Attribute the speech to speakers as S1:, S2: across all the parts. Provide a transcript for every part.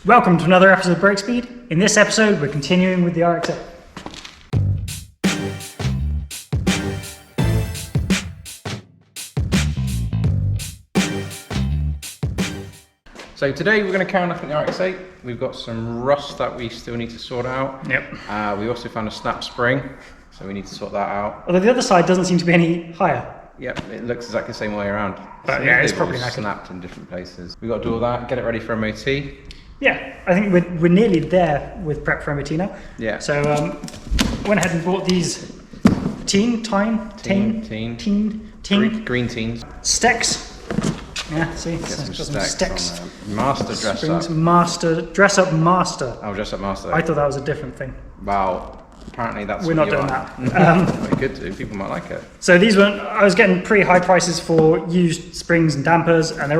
S1: Welcome to another episode of Break Speed. In this episode, we're continuing with the RX8.
S2: So today we're going to carry on looking at the RX8. We've got some rust that we still need to sort out.
S1: Yep.
S2: We also found a snap spring, so we need to sort that out.
S1: Although the other side doesn't seem to be any higher.
S2: Yep, it looks exactly the same way around.
S1: But
S2: so
S1: yeah, it's probably
S2: snapped in different places. We've got to do all that, get it ready for MOT.
S1: Yeah, I think we're nearly there with prep for MOT now.
S2: Yeah.
S1: So went ahead and bought these green
S2: teens.
S1: Stecks. Yeah, see?
S2: Get some
S1: some
S2: stecks. Master dress
S1: Springs,
S2: up.
S1: Dress up master.
S2: Oh, dress up master.
S1: I thought that was a different thing.
S2: Wow. Apparently that's
S1: We're
S2: what
S1: not
S2: you
S1: doing
S2: are.
S1: that.
S2: We could do. People might like it.
S1: So these were, I was getting pretty high prices for used springs and dampers, and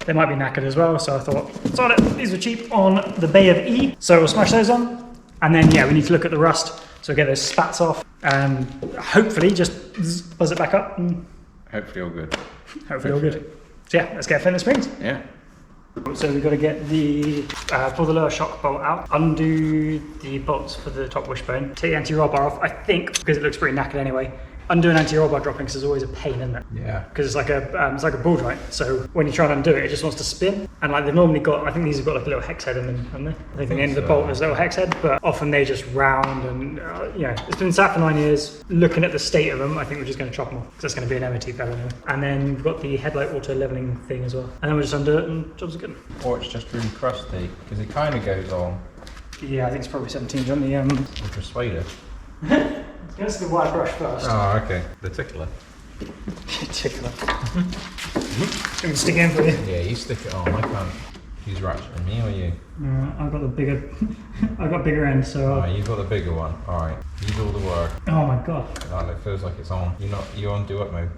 S1: they might be knackered as well. So I thought, sod it, these were cheap on the Bay of E. So we'll smash those on, and then yeah, we need to look at the rust. So we'll get those spats off, and hopefully just buzz it back up. And
S2: hopefully all good.
S1: Hopefully all good. So yeah, let's get fit in the springs.
S2: Yeah.
S1: So we've got to get pull the lower shock bolt out, undo the bolts for the top wishbone, take the anti-roll bar off, I think, because it looks pretty knackered anyway. Undo an anti-roll bar dropping is always a pain, isn't it?
S2: Yeah.
S1: Because it's like a ball joint, so when you try and undo it, it just wants to spin. And like they've normally got, I think these have got like a little hex head in them, haven't they? I think the end of the bolt is a little hex head, but often they just round and it's been sat for 9 years. Looking at the state of them, I think we're just going to chop them off, because that's going to be an MOT failure anyway. And then we've got the headlight auto leveling thing as well. And then we'll just undo it and jobs are good.
S3: Or it's just really crusty, because it kind of goes on.
S1: Yeah, I think it's probably 17 on the
S3: The persuader.
S1: Let's do the wire brush first.
S3: Oh, okay. The tickler.
S1: Tickler. Can we stick it in for you?
S3: Yeah, you stick it on. I can't. Who's ratcheting, me or you?
S1: I've got the bigger. I've got bigger end, so.
S3: Oh, you've got the bigger one. All right. You do all the work.
S1: Oh my god.
S3: Oh, it feels like it's on. You're on do up mode.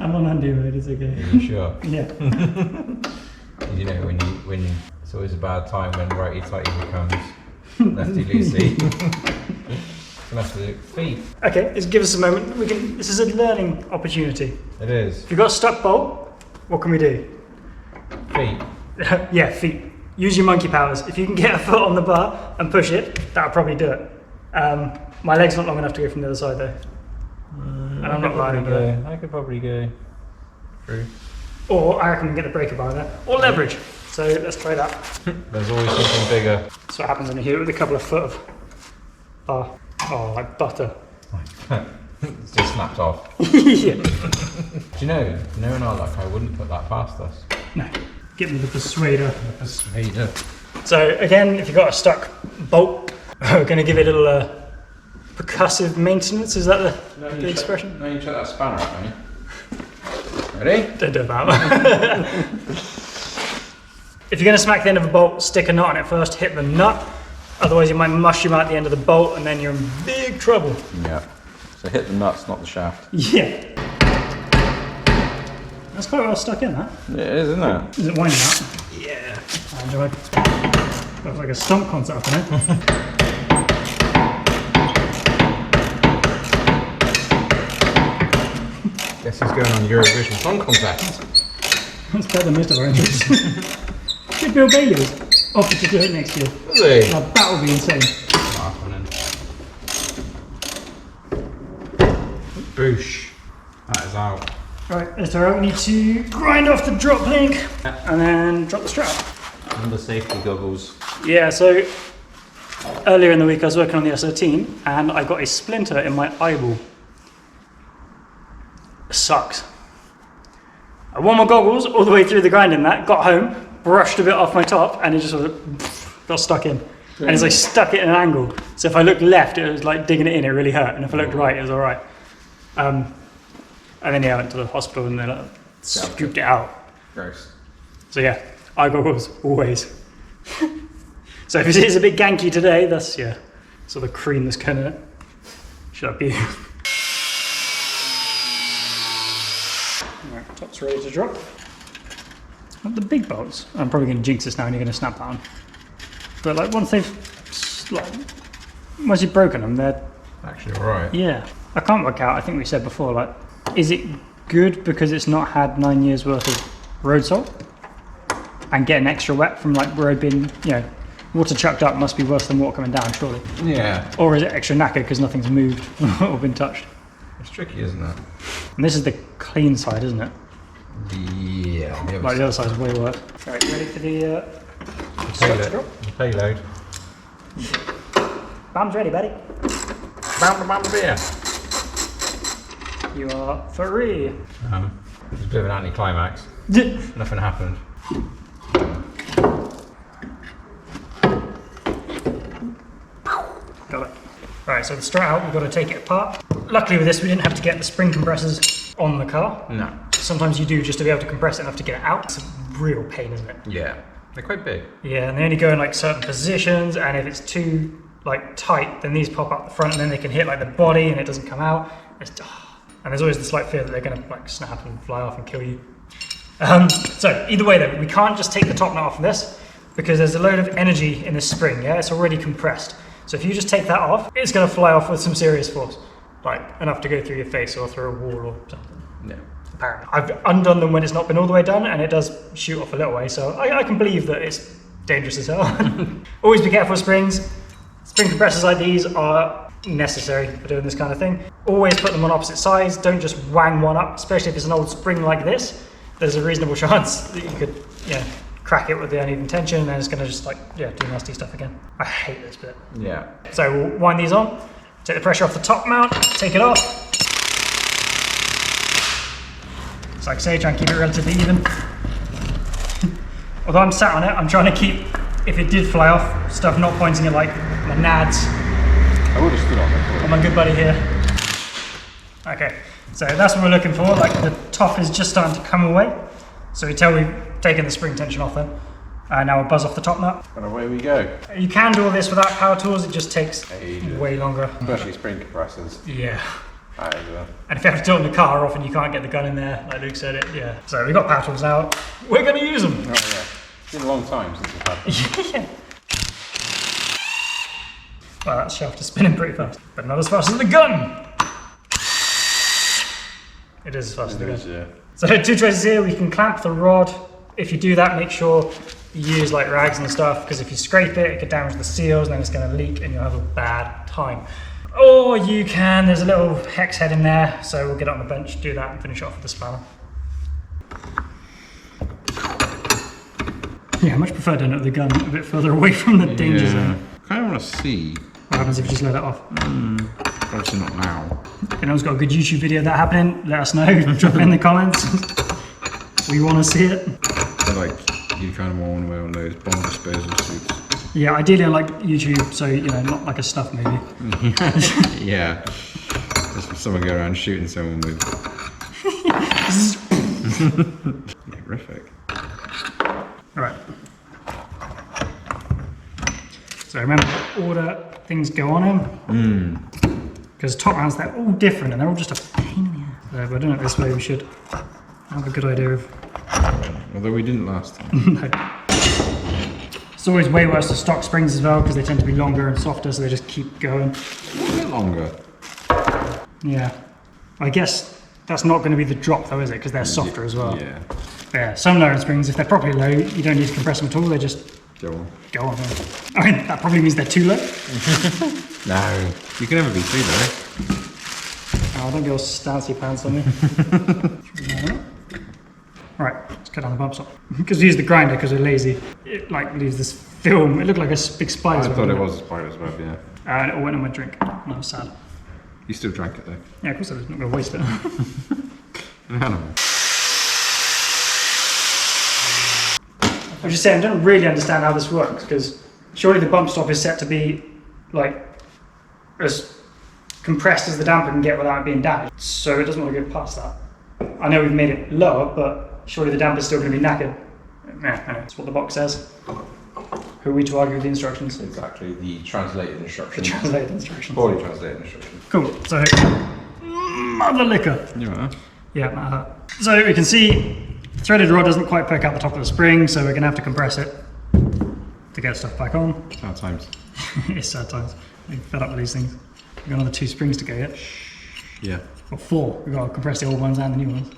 S1: I'm on undo mode. It's okay.
S3: Are you sure?
S1: Yeah.
S3: You know when you it's always a bad time when righty tighty becomes lefty loosey. Gonna have to do feet.
S1: Okay, just give us a moment. This is a learning opportunity.
S3: It is.
S1: If you've got a stuck bolt, what can we do?
S3: Feet.
S1: Yeah, feet. Use your monkey powers. If you can get a foot on the bar and push it, that'll probably do it. My leg's not long enough to go from the other side though. And I'm not lying about it.
S3: I could probably go through.
S1: Or I reckon we can get the breaker bar there. Or leverage. So let's try that.
S3: There's always something bigger.
S1: That's what happens when you hit it with a couple of foot of bar. Oh, like butter.
S3: It's just snapped off.
S1: Yeah.
S3: Do you know in our luck, I wouldn't put that past us.
S1: No. Get me the persuader.
S3: The persuader.
S1: So again, if you've got a stuck bolt, we're going to give it a little percussive maintenance. Is that the expression?
S2: No, you check that spanner out, don't you? Ready?
S1: Don't do that. If you're going to smack the end of a bolt, stick a nut on it first, hit the nut. Otherwise you might mushroom out the end of the bolt and then you're in big trouble.
S2: Yeah. So hit the nuts, not the shaft.
S1: Yeah. That's quite well stuck in, that.
S2: It is, isn't it?
S1: Is it winding up? Yeah. I enjoyed. Looks like a stomp concert up in it.
S3: Guess who's going on Eurovision Song Contest?
S1: That's better than most of our entries. Good Bill Bailey was offered to do it next year.
S3: Really?
S1: Now that would be insane.
S3: Boosh. That is out.
S1: Right, so we need to grind off the drop link and then drop the strap.
S3: And the safety goggles.
S1: Yeah, so earlier in the week I was working on the S13 and I got a splinter in my eyeball. It sucks. I wore my goggles all the way through the grinding that, got home, brushed a bit off my top and it just sort of got stuck in. And it's like stuck it at an angle. So if I looked left, it was like digging it in, it really hurt. And if I looked right, it was all right. And then yeah, I went to the hospital and they like, scooped it out.
S2: Gross.
S1: So yeah, eye goggles, always. So if it is a bit ganky today, that's, yeah, sort of cream that's gonna shut up you. Right, top's ready to drop. And the big bolts, I'm probably gonna jinx this now and you're gonna snap that on. But like once you've broken them, they're
S3: Actually, alright.
S1: yeah. I can't work out, I think we said before, like, is it good because it's not had 9 years worth of road salt? and getting extra wet from like where it'd been, you know, water chucked up must be worse than water coming down, surely.
S3: Yeah.
S1: Or is it extra knackered because nothing's moved or been touched?
S3: It's tricky, isn't it?
S1: And this is the clean side, isn't it?
S3: Yeah.
S1: The other side's way worse. Right, you ready for the
S3: payload.
S1: Bam's ready, buddy.
S3: Bam beer.
S1: You are free.
S3: It was a bit of an anticlimax. Nothing happened.
S1: Got it. Right, so to start out, we've got to take it apart. Luckily with this, we didn't have to get the spring compressors on the car.
S3: No.
S1: Sometimes you do just to be able to compress it enough to get it out. It's a real pain, isn't it?
S3: Yeah. They're quite big.
S1: Yeah, and they only go in like certain positions, and if it's too like tight, then these pop up the front, and then they can hit like the body, and it doesn't come out. And there's always the slight fear that they're going to like snap and fly off and kill you. So either way, though, we can't just take the top nut off of this because there's a load of energy in this spring. Yeah, it's already compressed. So if you just take that off, it's going to fly off with some serious force, like enough to go through your face or through a wall or something.
S3: No.
S1: Apparently, I've undone them when it's not been all the way done, and it does shoot off a little way. So I can believe that it's dangerous as hell. Always be careful with springs. Spring compressors like these are necessary for doing this kind of thing. Always put them on opposite sides. Don't just wang one up, especially if it's an old spring like this. There's a reasonable chance that you could, crack it with the uneven tension, and then it's going to just do nasty stuff again. I hate this bit.
S3: Yeah.
S1: So we'll wind these on. Take the pressure off the top mount. Take it off. So like I say, try and keep it relatively even. Although I'm sat on it, I'm trying to keep, if it did fly off, stuff not pointing at like my nads.
S3: I would have stood on it.
S1: Or my good buddy here. Okay, so that's what we're looking for. Like the top is just starting to come away. So we tell we've taken the spring tension off then. Now we'll buzz off the top nut.
S3: And away we go.
S1: You can do all this without power tools, it just takes
S3: Ages.
S1: way longer.
S3: Especially spring compressors.
S1: Yeah.
S3: That is
S1: And if you have to turn the car off and you can't get the gun in there, like Luke said it, yeah. So we've got power tools now. We're going to use them.
S3: Oh yeah. It's been a long time since we've had them.
S1: Yeah. Well, that shaft is spinning pretty fast, but not as fast as the gun. It is as fast as the gun.
S3: Yeah.
S1: So two choices here. We can clamp the rod. If you do that, make sure you use like rags and stuff, because if you scrape it, it could damage the seals and then it's going to leak and you'll have a bad time. Or you can, there's a little hex head in there, so we'll get it on the bench, do that and finish off with the spanner. Yeah, I much prefer doing it with the gun a bit further away from the danger zone.
S3: I kind of want to see.
S1: What happens if you just let it off?
S3: Obviously not now.
S1: If anyone's got a good YouTube video of that happening, let us know. Drop it in the comments. We want to see it.
S3: So like, you kind of want to wear one of those bomb disposal suits.
S1: Yeah, ideally on like YouTube, so not like a stuff movie.
S3: Yeah. Just someone go around shooting someone with. Horrific.
S1: Right. So remember, order things go on them. Because top mounts, they're all different and they're all just a pain in the ass. So if we're doing it this way, we should have a good idea of.
S3: Although we didn't last time.
S1: No. It's always way worse to stock springs as well, because they tend to be longer and softer, so they just keep going.
S3: A bit longer.
S1: Yeah. I guess that's not going to be the drop though, is it? Because they're softer as well.
S3: Yeah.
S1: Yeah, some lower springs, if they're properly low, you don't need to compress them at all, they just
S3: Go on.
S1: go on. I mean, that probably means they're too low.
S3: No. You can never be too low.
S1: Oh, don't get all stancy pants on me. Right, let's cut down the bump stop. Because we use the grinder because we're lazy. It like leaves this film. It looked like a big spider's
S3: I
S1: web.
S3: thought it was a spider's web, yeah.
S1: And it all went on my drink. And I was sad.
S3: You still drank it though.
S1: Yeah, of course I was not going to waste it.
S3: An animal.
S1: I was just saying, I don't really understand how this works, because surely the bump stop is set to be like as compressed as the damper can get without it being damaged. So it doesn't want to go past that. I know we've made it lower, but surely the damper's still going to be knackered. Yeah, that's what the box says. Who are we to argue with the instructions?
S3: Exactly, the translated
S1: The
S3: instructions.
S1: translated instructions.
S3: Poorly translated instructions.
S1: Cool, so, mother liquor.
S3: You are?
S1: Yeah, so we can see the threaded rod doesn't quite poke out the top of the spring, so we're going to have to compress it to get stuff back on.
S3: Hard times.
S1: It's sad times. I'm fed up with these things. We've got another 2 springs to go yet.
S3: Yeah.
S1: Or 4. We've got to compress the old ones and the new ones.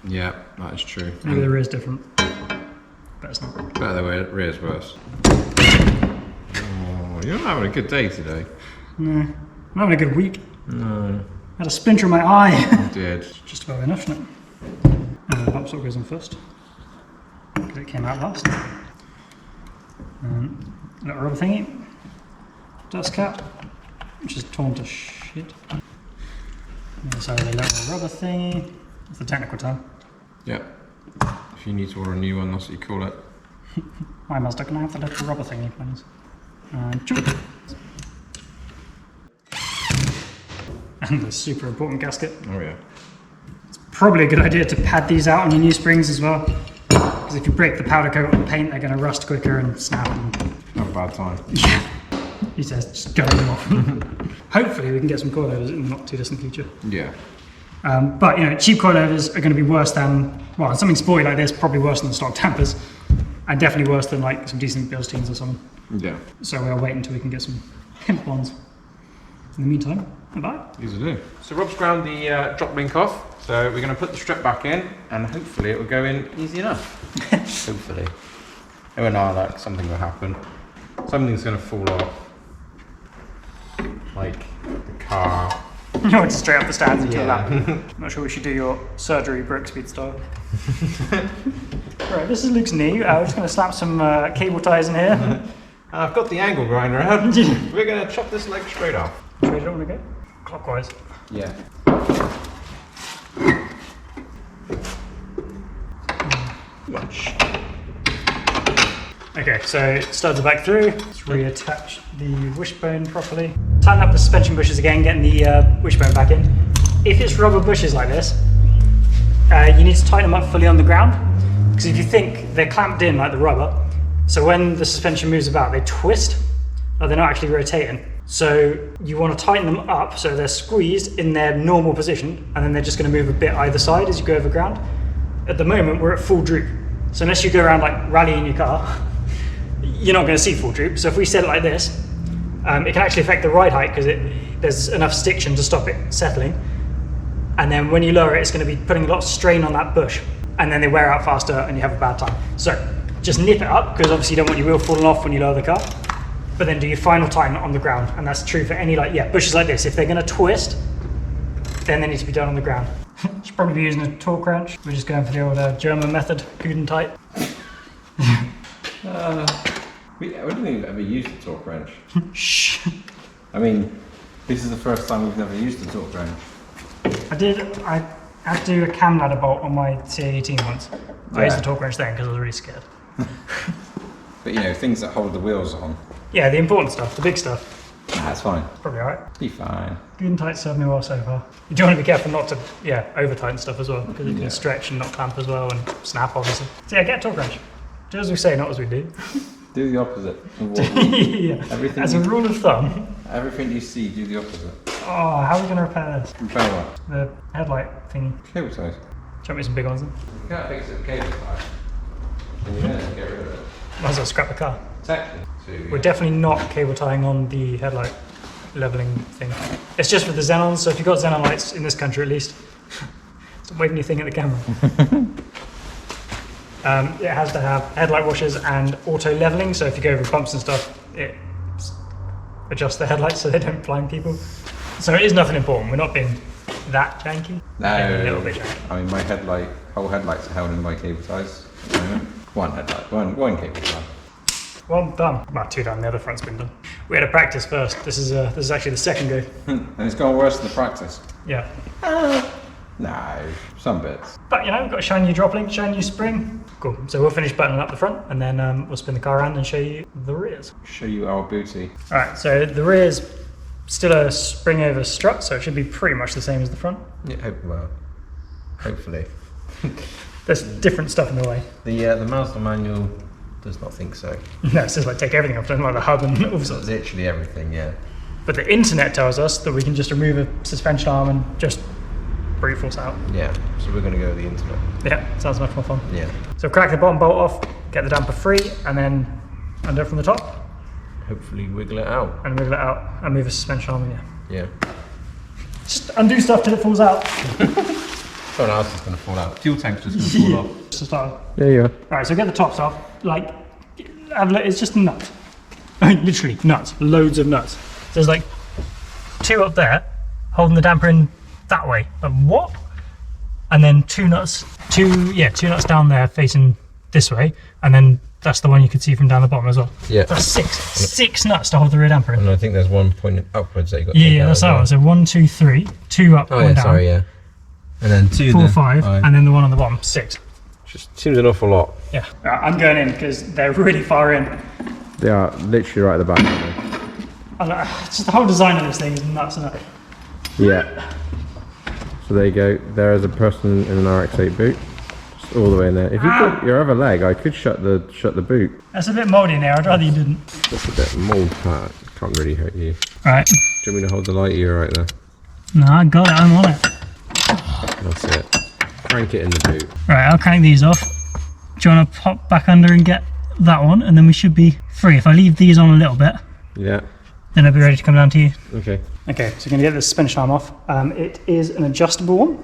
S3: Yeah, that is true.
S1: Maybe the rear is different. But That's not.
S3: Better the rear's worse. Oh, you're not having a good day today.
S1: No, I'm having a good week.
S3: No.
S1: I had a splinter in my eye.
S3: I did.
S1: Just about enough, isn't it? The pump sort goes on first because it came out last. Little rubber thingy, dust cap, which is torn to shit. So the little rubber thingy. That's the technical term.
S3: Yeah. If you need to order a new one, that's what you call it.
S1: My master, can I have the little rubber thingy, please? And choop. And the super important gasket.
S3: Oh yeah.
S1: Probably a good idea to pad these out on your new springs as well. Because if you break the powder coat on the paint, they're going to rust quicker and snap. And
S3: Not a bad time.
S1: yeah. He says, just go them off. Hopefully we can get some coilovers in the not too distant future.
S3: Yeah.
S1: But you know, cheap coilovers are going to be worse than, well, something sporty like this, probably worse than the stock dampers. And definitely worse than like some decent Bilsteins or something.
S3: Yeah.
S1: So we'll wait until we can get some pimp ones. In the meantime, bye.
S3: Easy to do.
S2: So Rob's ground the drop link off, so we're going to put the strip back in, and hopefully it will go in easy enough. Hopefully. It will not, like something will happen. Something's going to fall off. Like the car.
S1: You're just straight up the stands into
S2: Yeah.
S1: a lap. I'm not sure we should do your surgery brick speed style. Right, this is Luke's knee. We're just going to slap some cable ties in here.
S2: I've got the angle grinder out. We're going to chop this leg straight off.
S1: Which way do you want to go? Clockwise.
S2: Yeah.
S1: Much. Okay, so studs are back through. Let's reattach the wishbone properly. Tighten up the suspension bushes again, getting the wishbone back in. If it's rubber bushes like this, you need to tighten them up fully on the ground. Because if you think they're clamped in like the rubber, so when the suspension moves about, they twist, or they're not actually rotating. So you want to tighten them up so they're squeezed in their normal position, and then they're just going to move a bit either side as you go over ground. At the moment, we're at full droop. So unless you go around like rallying your car, you're not going to see full droop. So if we set it like this, it can actually affect the ride height because there's enough stiction to stop it settling. And then when you lower it, it's going to be putting a lot of strain on that bush. And then they wear out faster and you have a bad time. So just nip it up, because obviously you don't want your wheel falling off when you lower the car. But then do your final tighten on the ground. And that's true for any bushes like this. If they're going to twist, then they need to be done on the ground. Should probably be using a torque wrench. We're just going for the old German method, good and tight.
S3: We didn't even ever use the torque wrench.
S1: Shh.
S3: I mean, this is the first time we've never used the torque wrench.
S1: I had to do a cam ladder bolt on my CA18 once. I used the torque wrench then because I was really scared.
S3: But you know, things that hold the wheels on.
S1: Yeah, the important stuff, the big stuff.
S3: That's fine.
S1: Probably alright.
S3: Be fine.
S1: Good and tight served me well so far. You do want to be careful not to, over tighten stuff as well, because it can stretch and not clamp as well, and snap obviously. So yeah, get a torque wrench. Do as we say, not as we do.
S3: Do the opposite of what we,
S1: Yeah.
S3: everything
S1: As a rule of thumb.
S3: everything you see, do the opposite.
S1: Oh, how are we going to repair this?
S3: Repair what?
S1: The headlight thingy.
S3: Cable ties.
S1: Show me some big ones then.
S3: You can't fix it with cable ties. And you're going to get rid of it.
S1: Might as well scrap the car.
S3: Exactly.
S1: We're definitely not cable tying on the headlight leveling thing. It's just for the xenons, so if you've got xenon lights in this country at least, stop waving your thing at the camera. It has to have headlight washers and auto leveling, so if you go over bumps and stuff, it adjusts the headlights so they don't blind people. So it is nothing important. We're not being that janky.
S3: No.
S1: A little bit janky.
S3: I mean, my whole headlights are held in by cable ties at the moment. One headlight, one cable tie.
S1: Well done. Well, two done. The other front's been done. We had to practice first. This is actually the second go.
S3: And it's gone worse than the practice.
S1: Yeah.
S3: No, some bits.
S1: But you know, we've got a shiny new drop link, shiny new spring. Cool. So we'll finish buttoning up the front, and then we'll spin the car around and show you the rears.
S3: Show you our booty.
S1: All right. So the rear's still a spring over strut, so it should be pretty much the same as the front.
S3: Yeah, hopefully.
S1: There's different stuff in the way.
S3: The Mazda manual does not think so.
S1: No, it's just like take everything off, don't like the hub and all
S3: So
S1: sorts.
S3: literally everything, yeah.
S1: But the internet tells us that we can just remove a suspension arm and just brute force out.
S3: Yeah, so we're going to go with the internet.
S1: Yeah, sounds much more fun.
S3: Yeah.
S1: So crack the bottom bolt off, get the damper free, and then undo it from the top,
S3: Hopefully wiggle it out.
S1: and wiggle it out, and move the suspension arm in.
S3: Yeah.
S1: Just undo stuff till it falls out.
S3: Someone else is going to fall out. Fuel tank's just going to fall off.
S1: just to start with.
S3: There you are.
S1: Alright, so get the tops off. Like, have a look, it's just nuts. I mean, literally nuts. Loads of nuts. There's like 2 up there holding the damper in that way. Like, what? And then 2 nuts down there facing this way, and then that's the one you can see from down the bottom as well.
S3: Yeah.
S1: That's 6 nuts to hold the rear damper in.
S3: And I think there's one pointing upwards that you got to
S1: Yeah, that's that one. So 1, 2, 3, 2 up,
S3: Oh
S1: 1
S3: yeah,
S1: down.
S3: sorry, yeah. And then 2
S1: 4,
S3: then
S1: 5, and then the one on the bottom, 6.
S3: Just seems an awful lot.
S1: Yeah. I'm going in because they're really far in.
S3: They are literally right at the back.
S1: And, just the whole design of this thing is nuts, isn't it?
S3: Yeah. So there you go. There is a person in an RX8 boot, just all the way in there. If you put your other leg, I could shut the boot.
S1: That's a bit mouldy in there. I'd rather you didn't.
S3: Just a bit mould part. Can't really hurt you.
S1: Right.
S3: Do you want me to hold the light? You're right there.
S1: No, I got it. I'm on it.
S3: That's it. Crank it in the boot.
S1: Right, I'll crank these off. Do you want to pop back under and get that one, and then we should be free. If I leave these on a little bit,
S3: Yeah.
S1: then I'll be ready to come down to you.
S3: Okay.
S1: Okay, so we're going to get the suspension arm off. It is an adjustable one.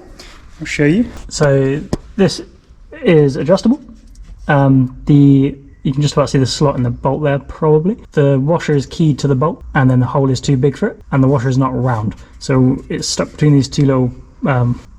S1: I'll show you. So this is adjustable. You can just about see the slot in the bolt there, probably. The washer is keyed to the bolt, and then the hole is too big for it, and the washer is not round. So it's stuck between these 2 little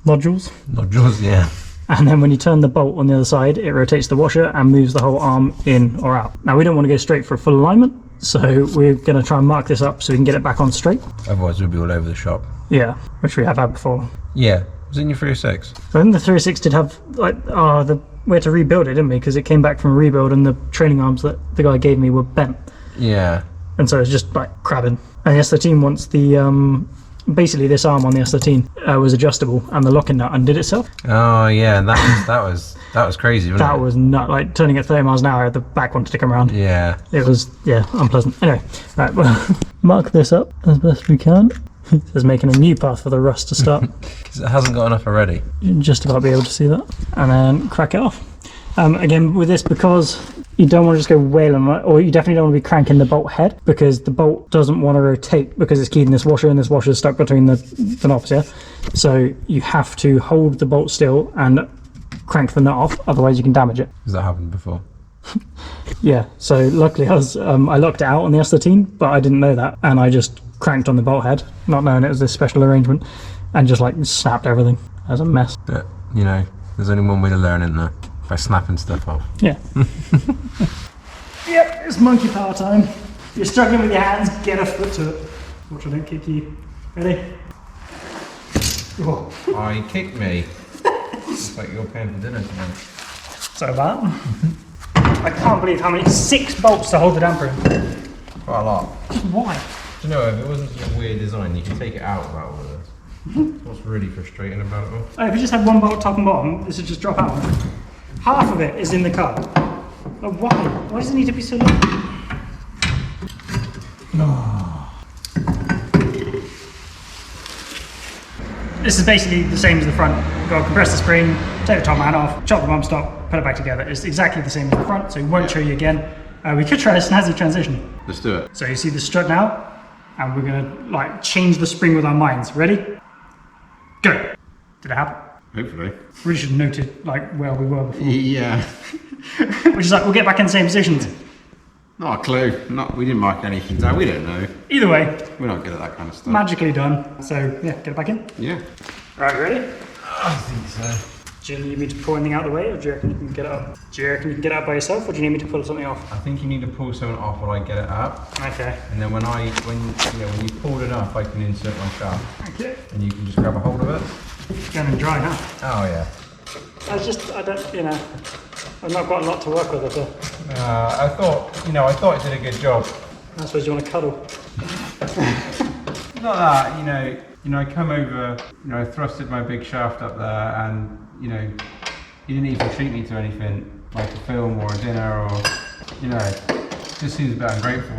S1: nodules.
S3: Nodules, yeah.
S1: And then when you turn the bolt on the other side, it rotates the washer and moves the whole arm in or out. Now we don't want to go straight for a full alignment, so we're going to try and mark this up so we can get it back on straight.
S3: Otherwise we'll be all over the shop.
S1: Yeah, which we have had before.
S3: Yeah. Was it in your 306?
S1: So I think the 306 did have, like, we had to rebuild it, didn't we? Because it came back from a rebuild and the training arms that the guy gave me were bent.
S3: Yeah.
S1: And so it's just like crabbing. And the S13 wants the, basically this arm on the S13 was adjustable and the locking nut undid itself.
S3: Oh yeah, that was crazy, wasn't it?
S1: That was not like turning at 30 miles an hour, the back wanted to come around.
S3: Yeah.
S1: It was, yeah, unpleasant. Anyway, right, well, mark this up as best we can. It says making a new path for the rust to start.
S3: Because it hasn't got enough already.
S1: Just about be able to see that. And then crack it off. Again, with this, because you don't want to just go wailing on it, or you definitely don't want to be cranking the bolt head, because the bolt doesn't want to rotate because it's keyed in this washer, and this washer is stuck between the knobs, yeah? So you have to hold the bolt still and crank the nut off, otherwise you can damage it.
S3: Has that happened before?
S1: Yeah, so luckily I locked it out on the S13, but I didn't know that, and I just cranked on the bolt head, not knowing it was this special arrangement, and just like snapped everything. That was a mess.
S3: But, you know, there's only one way to learn, isn't there? By snapping stuff off.
S1: Yeah. Yep, it's monkey power time. If you're struggling with your hands, get a foot to it. Watch I don't kick you. Ready? Whoa.
S3: Oh, you kicked me. It's like you're paying for dinner tonight.
S1: So bad. I can't believe how many 6 bolts to hold the damper in.
S3: Quite a lot.
S1: Why?
S3: Do you know, if it wasn't such a weird design, you could take it out without all of this. What's really frustrating about it all?
S1: Oh, if you just had one bolt top and bottom, this would just drop out. Half of it is in the car. Oh, why? Why does it need to be so long? This is basically the same as the front. You've got to compress the spring, take the top man off, chop the bump stop, put it back together. It's exactly the same as the front, so we won't show you again. We could try a snazzy transition.
S2: Let's do it.
S1: So you see the strut now, and we're gonna like change the spring with our minds. Ready? Go. Did it happen?
S2: Hopefully.
S1: Really should have noted like where we were before.
S2: Yeah.
S1: Which is like we'll get back in the same positions.
S2: Not a clue. We didn't mark anything down. We don't know.
S1: Either way,
S2: We're not good at that kind of stuff.
S1: magically done. So yeah, get it back in.
S2: Yeah.
S1: Right, ready?
S3: I think so.
S1: Do you need me to pull anything out of the way, or do you reckon you can get it up? Do you reckon you can get it up by yourself, or do you need me to pull something off?
S3: I think you need to pull something off while I get it up.
S1: Okay.
S3: And then when you pulled it up, I can insert my shaft.
S1: Okay.
S3: And you can just grab a hold of it.
S1: It's going to dry now.
S3: Oh yeah.
S1: I don't, you know, I've not got a lot to work with at all.
S3: I thought it did a good job.
S1: I suppose you want to cuddle.
S3: Not that, I come over, I thrusted my big shaft up there, and you didn't even treat me to anything like a film or a dinner, or it just seems a bit ungrateful.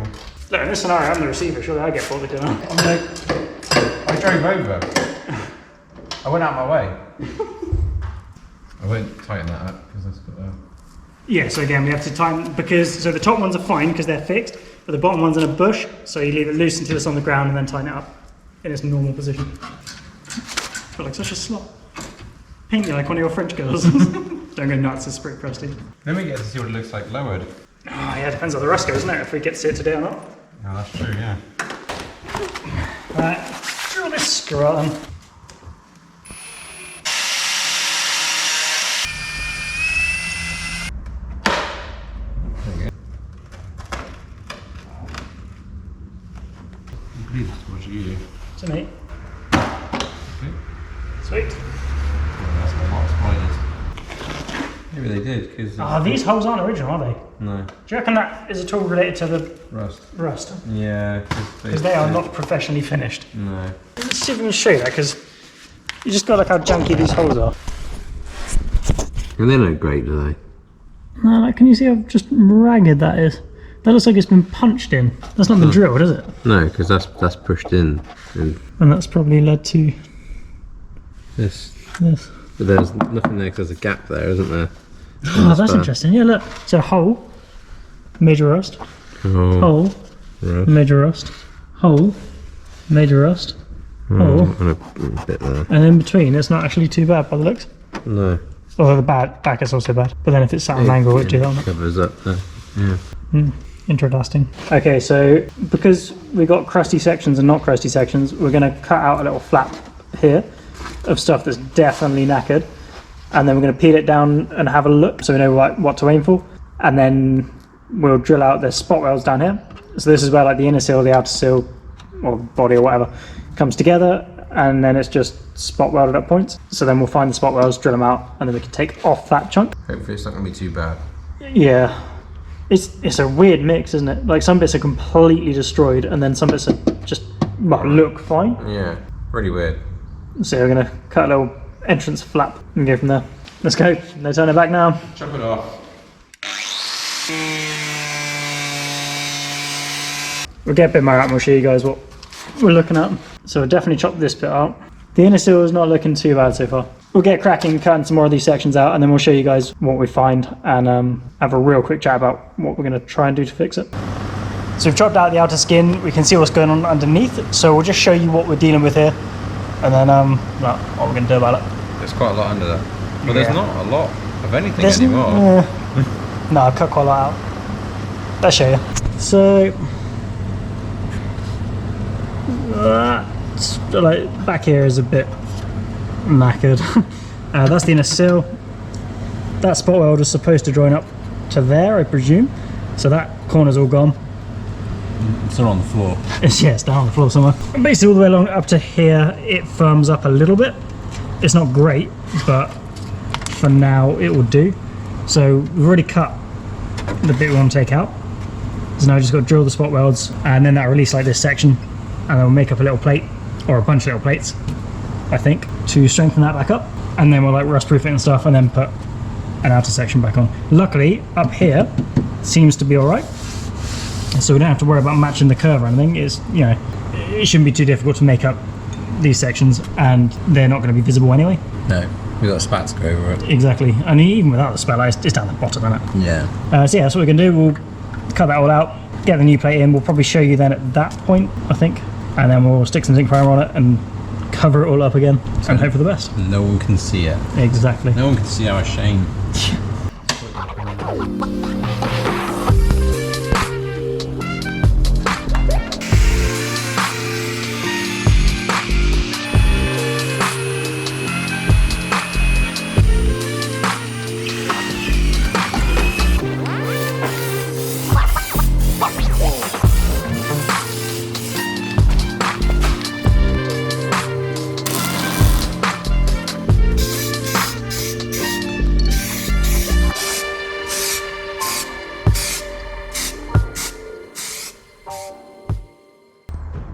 S1: Look, in this scenario, I'm the receiver. Surely I get bought the dinner.
S3: I drove over. I went out my way. I won't tighten that up because that's got a...
S1: Yeah, so again, we have to tighten, so the top ones are fine because they're fixed, but the bottom one's in a bush, so you leave it loose until it's on the ground and then tighten it up in its normal position. Feel like such a slot. Paint me like one of your French girls. Don't go nuts, it's pretty crusty.
S3: Then we get to see what it looks like lowered.
S1: Oh yeah, depends how the rust goes, isn't it? If we get to see it today or not.
S3: Oh, that's true, yeah.
S1: Right, drill this screw out then.
S3: What you do?
S1: To me.
S3: Okay.
S1: Sweet.
S3: That's a lot of spiders. Maybe they did, because...
S1: Ah, these holes aren't original, are they?
S3: No.
S1: Do you reckon that is at all related to the
S3: Rust.
S1: rust?
S3: Yeah,
S1: Because they are not professionally finished.
S3: No.
S1: Let's see if we can show you that, because you just got like how janky these holes are.
S2: And they're no great, do they?
S1: No, like, can you see how just ragged that is? That looks like it's been punched in. That's not been drilled, is it?
S2: No, because that's pushed in. And
S1: And that's probably led to
S2: this.
S1: this.
S2: But there's nothing there because there's a gap there, isn't there?
S1: Oh, that's interesting. Yeah, look. So hole, major rust.
S2: Oh,
S1: Hole,
S2: rust.
S1: major rust. Hole, major rust.
S2: Oh,
S1: Hole.
S2: and a bit there.
S1: And in between, it's not actually too bad by the looks.
S2: No.
S1: Although the back is also bad. But then if it's sat on an angle, it'd do that on it.
S2: Covers up there. Yeah.
S1: Interesting. Okay, so because we got crusty sections and not crusty sections, we're going to cut out a little flap here of stuff that's definitely knackered, and then we're going to peel it down and have a look so we know what to aim for, and then we'll drill out the spot welds down here. So this is where like the inner seal, the outer seal, or body or whatever comes together, and then it's just spot welded at points. So then we'll find the spot welds, drill them out, and then we can take off that chunk.
S3: Hopefully it's not going to be too bad.
S1: Yeah. It's a weird mix, isn't it? Like some bits are completely destroyed and then some bits are just look fine.
S3: Yeah, really weird.
S1: So we're gonna cut a little entrance flap and go from there. Let's go. No turning back now.
S3: Chop it off.
S1: We'll get a bit more out and we'll show you guys what we're looking at. So we'll definitely chop this bit out. The inner seal is not looking too bad so far. We'll get cracking, cutting some more of these sections out, and then we'll show you guys what we find and have a real quick chat about what we're going to try and do to fix it. So we've chopped out the outer skin. We can see what's going on underneath. So we'll just show you what we're dealing with here, and then what we're going to do about it.
S3: There's quite a lot under there. Well, there's not a lot of anything
S1: There's
S3: anymore.
S1: No, I've cut quite a lot out. I'll show you. So like back here is a bit knackered. That's the inner seal. That spot weld is supposed to join up to there, I presume. So that corner's all gone.
S3: It's all on the floor.
S1: It's down on the floor somewhere. And basically all the way along up to here, it firms up a little bit. It's not great, but for now it will do. So we've already cut the bit we want to take out. So now I just got to drill the spot welds, and then that'll release like this section, and then we'll make up a little plate, or a bunch of little plates, I think, to strengthen that back up, and then we'll like rust proof it and stuff, and then put an outer section back on. Luckily up here seems to be all right, so we don't have to worry about matching the curve or anything. It's, you know, it shouldn't be too difficult to make up these sections, and they're not going to be visible anyway.
S3: No, we've got a spat to go over it.
S1: Exactly, and even without the spell, it's down the bottom, isn't it?
S3: Yeah.
S1: So yeah, that's what we're going to do. We'll cut that all out, get the new plate in. We'll probably show you then at that point, I think, and then we'll stick some zinc primer on it and cover it all up again and hope for the best.
S3: No one can see it.
S1: Exactly.
S3: No one can see our shame.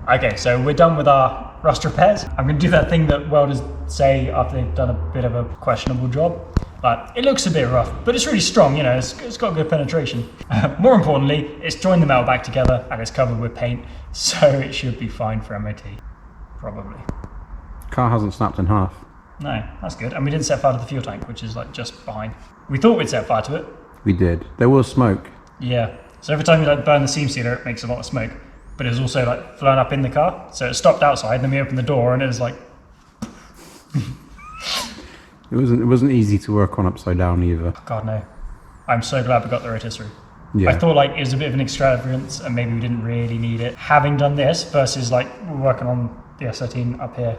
S1: Okay, so we're done with our rust repairs. I'm going to do that thing that welders say after they've done a bit of a questionable job. Like, it looks a bit rough, but it's really strong, you know, it's got good penetration. More importantly, it's joined the metal back together and it's covered with paint, so it should be fine for MOT, probably.
S3: Car hasn't snapped in half.
S1: No, that's good. And we didn't set fire to the fuel tank, which is like just behind. We thought we'd set fire to it.
S3: We did. There was smoke.
S1: Yeah, so every time you like burn the seam sealer, it makes a lot of smoke. But it was also like flowing up in the car, so it stopped outside, and then we opened the door, and it was like.
S3: It wasn't easy to work on upside down either.
S1: God no. I'm so glad we got the rotisserie.
S3: Yeah.
S1: I thought like it was a bit of an extravagance and maybe we didn't really need it. Having done this versus like working on the S13 up here,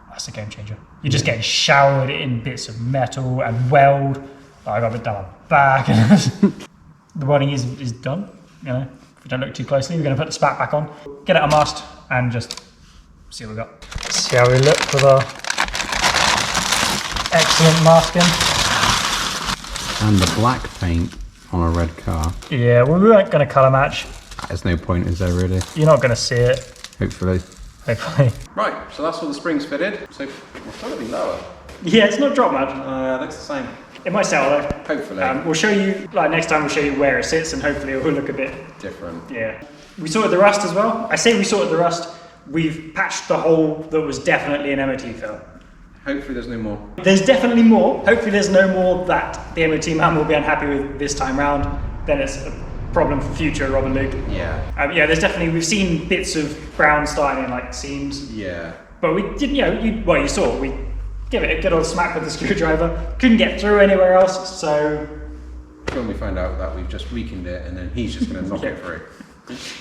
S1: that's a game changer. You're just getting showered in bits of metal and weld. I got a bit down my back. The welding is done. You know, if we don't look too closely, we're going to put the spat back on, get it unmasked, and just see what we got. See how we look with our excellent masking.
S3: And the black paint on a red car.
S1: Yeah, well, we weren't going to colour match.
S3: There's no point, is there really?
S1: You're not going to see it.
S3: Hopefully.
S1: Hopefully.
S2: Right, so that's all the springs fitted. So it's got to be lower.
S1: Yeah, it's not drop much.
S2: It looks the same.
S1: It might sell though.
S2: Hopefully.
S1: We'll show you, like next time we'll show you where it sits and hopefully it will look a bit
S2: different.
S1: Yeah. We sorted the rust as well. I say we sorted the rust. We've patched the hole that was definitely an MOT fail.
S2: Hopefully there's no more.
S1: There's definitely more. Hopefully there's no more that the MOT man will be unhappy with this time round. Then it's a problem for future Rob and Luke.
S2: Yeah.
S1: Yeah, there's definitely, we've seen bits of brown starting in like seams.
S2: Yeah.
S1: But we didn't, you saw, we give it a good old smack with the screwdriver. Couldn't get through anywhere else, so...
S2: When we find out that we've just weakened it and then he's just going to knock it through.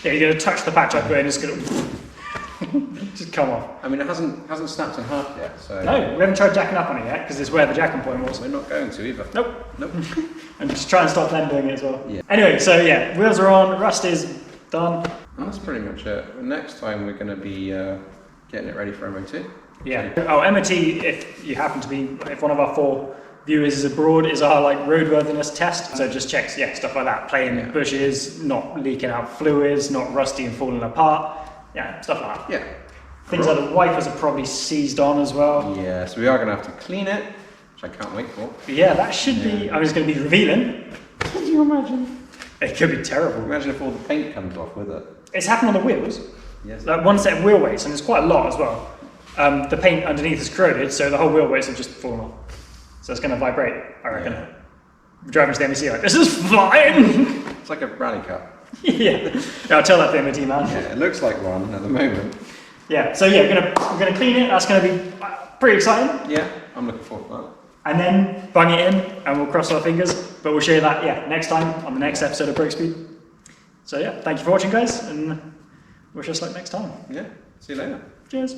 S1: Yeah, you're going to touch the patch up and it's going to just come off.
S2: I mean, it hasn't snapped in half yet, so...
S1: No, we haven't tried jacking up on it yet, because it's where the jacking point was.
S2: We're not going to either.
S1: Nope.
S2: Nope.
S1: And just try and stop them doing it as well.
S2: Yeah.
S1: Anyway, so yeah, wheels are on, rust is done.
S2: And that's pretty much it. Next time we're going to be getting it ready for MOT.
S1: Yeah. Oh, MOT, if you happen to be, if one of our 4 viewers is abroad, is our like roadworthiness test. So it just checks, stuff like that. Playing bushes, not leaking out fluids, not rusty and falling apart. Yeah, stuff like that.
S2: Yeah.
S1: Things like the wipers are probably seized on as well.
S2: Yeah, so we are going to have to clean it, which I can't wait for.
S1: But yeah, that should be, I mean, it's going to be revealing.
S2: Can you imagine?
S1: It could be terrible.
S2: Imagine if all the paint comes off with it.
S1: It's happened on the wheels.
S2: Yes.
S1: Like one set of wheel weights, and it's quite a lot as well. The paint underneath is corroded, so the whole wheel weights have just fallen off. So it's going to vibrate, I reckon.
S2: Yeah.
S1: Driving to the MOT like, this is flying!
S2: It's like a rally car.
S1: Yeah, I'll tell that to the MOT man.
S2: Yeah, it looks like one at the moment.
S1: Yeah, so yeah, we're gonna clean it. That's going to be pretty exciting.
S2: Yeah, I'm looking forward to that.
S1: And then bung it in, and we'll cross our fingers. But we'll show you that, next time on the next episode of Break Speed. So yeah, thank you for watching, guys, and wish us luck next time.
S2: Yeah, see you later.
S1: Cheers.